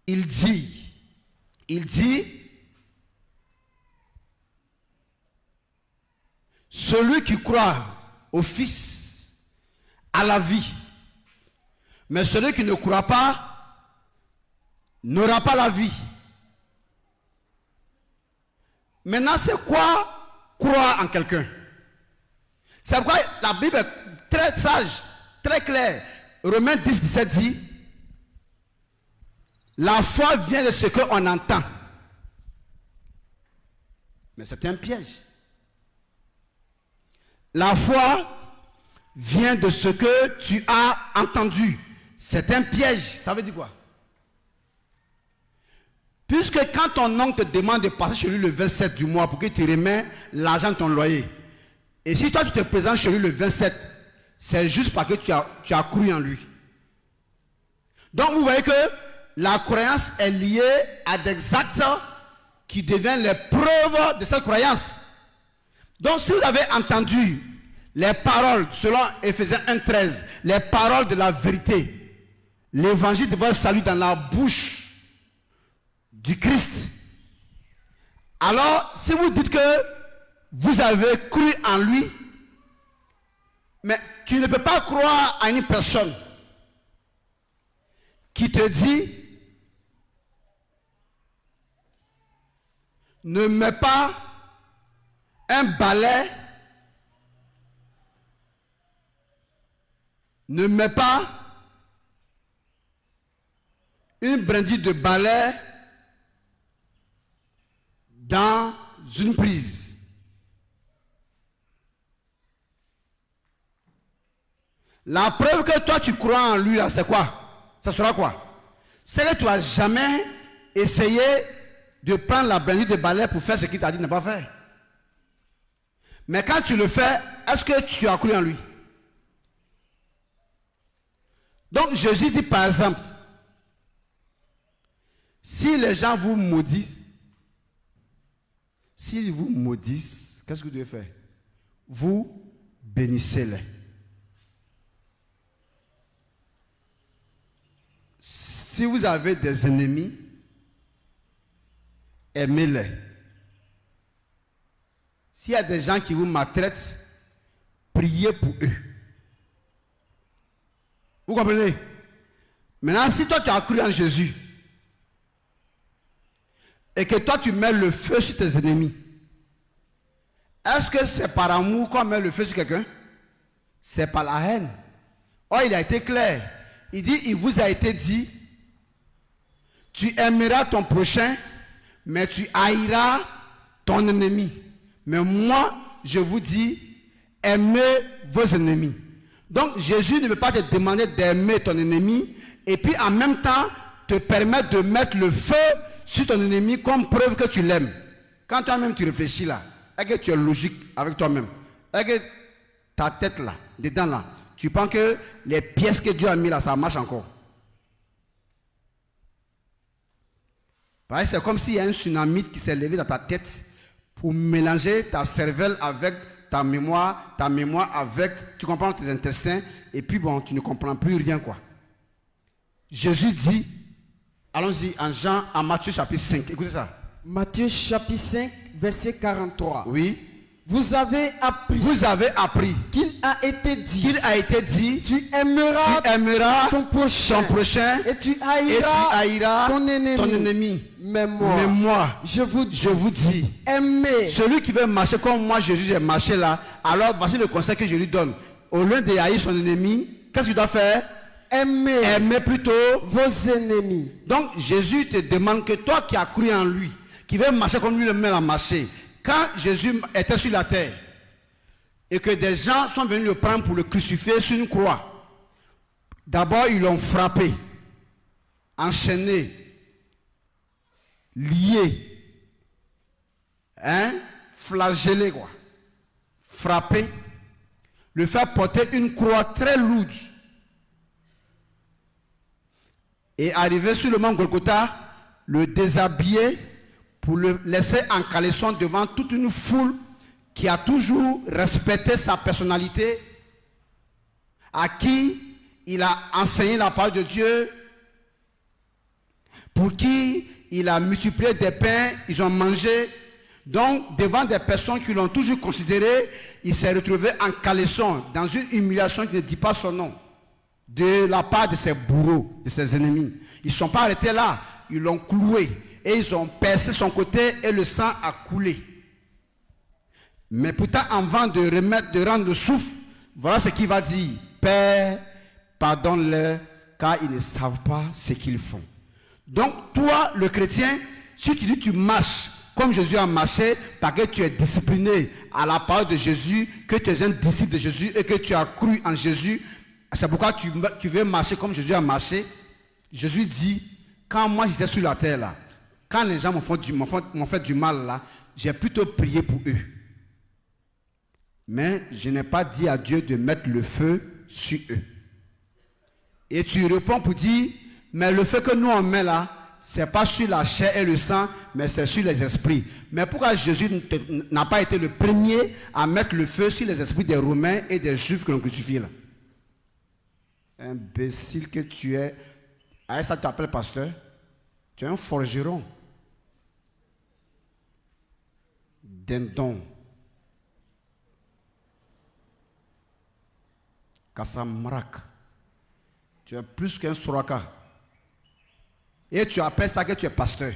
il dit, celui qui croit au Fils a la vie, mais celui qui ne croit pas n'aura pas la vie. Maintenant, c'est quoi croire en quelqu'un? C'est pourquoi la Bible est très sage, très claire. Romains 10, 17 dit, la foi vient de ce qu'on entend. Mais c'est un piège. La foi vient de ce que tu as entendu. C'est un piège. Ça veut dire quoi? Puisque quand ton oncle te demande de passer chez lui le 27 du mois pour qu'il te remette l'argent de ton loyer, et si toi tu te présentes chez lui le 27, c'est juste parce que tu as cru en lui. Donc vous voyez que la croyance est liée à des actes qui deviennent les preuves de cette croyance. Donc si vous avez entendu les paroles, selon Éphésiens 1,13, les paroles de la vérité, l'évangile de votre salut dans la bouche du Christ, alors si vous dites que vous avez cru en lui, mais tu ne peux pas croire à une personne qui te dit ne mets pas un balai, ne mets pas une brindille de balai dans une prise. La preuve que toi tu crois en lui, là, c'est quoi? Ça sera quoi? C'est que tu n'as jamais essayé de prendre la brindille de balai pour faire ce qu'il t'a dit de ne pas faire. Mais quand tu le fais, est-ce que tu as cru en lui? Donc Jésus dit par exemple, si les gens vous maudissent, s'ils vous maudissent, qu'est-ce que vous devez faire? Vous bénissez-les. Si vous avez des ennemis, aimez-les. S'il y a des gens qui vous maltraitent, priez pour eux. Vous comprenez? Maintenant, si toi tu as cru en Jésus, et que toi tu mets le feu sur tes ennemis, est-ce que c'est par amour qu'on met le feu sur quelqu'un? C'est par la haine. Oh, il a été clair. Il dit, il vous a été dit, tu aimeras ton prochain, mais tu haïras ton ennemi. Mais moi, je vous dis, aimez vos ennemis. Donc Jésus ne veut pas te demander d'aimer ton ennemi et puis en même temps te permettre de mettre le feu sur ton ennemi comme preuve que tu l'aimes. Quand toi-même tu réfléchis là, et que tu es logique avec toi-même, et que ta tête là, dedans là, tu penses que les pièces que Dieu a mis là, ça marche encore. C'est comme s'il y a un tsunami qui s'est levé dans ta tête pour mélanger ta cervelle avec ta mémoire avec, tu comprends, tes intestins, et puis bon, tu ne comprends plus rien quoi. Jésus dit, allons-y en Matthieu chapitre 5, écoutez ça. Matthieu chapitre 5, verset 43. Oui. Vous avez appris qu'il a été dit, tu aimeras ton prochain et tu haïras ton ennemi. Mais moi, je vous dis, aimez. Celui qui veut marcher comme moi, Jésus, j'ai marché là, alors voici le conseil que je lui donne. Au lieu de haïr son ennemi, qu'est-ce qu'il doit faire? Aimer plutôt vos ennemis. Donc Jésus te demande que toi qui as cru en lui, qui veut marcher comme lui le met à marcher, quand Jésus était sur la terre et que des gens sont venus le prendre pour le crucifier sur une croix, d'abord ils l'ont frappé, enchaîné, lié, flagellé quoi, frappé, le faire porter une croix très lourde et arriver sur le mont Golgotha, le déshabiller pour le laisser en caleçon devant toute une foule qui a toujours respecté sa personnalité, à qui il a enseigné la parole de Dieu, pour qui il a multiplié des pains, ils ont mangé. Donc, devant des personnes qui l'ont toujours considéré, il s'est retrouvé en caleçon, dans une humiliation qui ne dit pas son nom, de la part de ses bourreaux, de ses ennemis. Ils ne sont pas arrêtés là, ils l'ont cloué, et ils ont percé son côté, et le sang a coulé. Mais pourtant, avant de rendre le souffle, voilà ce qu'il va dire. Père, pardonne-leur, car ils ne savent pas ce qu'ils font. Donc, toi, le chrétien, si tu dis tu marches comme Jésus a marché, parce que tu es discipliné à la parole de Jésus, que tu es un disciple de Jésus et que tu as cru en Jésus, c'est pourquoi tu veux marcher comme Jésus a marché. Jésus dit, quand moi j'étais sur la terre là, quand les gens m'ont fait du mal là, j'ai plutôt prié pour eux. Mais je n'ai pas dit à Dieu de mettre le feu sur eux. Et tu réponds pour dire, mais le feu que nous on met là, ce n'est pas sur la chair et le sang, mais c'est sur les esprits. Mais pourquoi Jésus n'a pas été le premier à mettre le feu sur les esprits des Romains et des Juifs que l'on crucifie là? Imbécile que tu es. Avec ça tu t'appelles pasteur? Tu es un forgeron. Dindon. Kassamrak. Tu es plus qu'un soraka. Et tu appelles ça que tu es pasteur.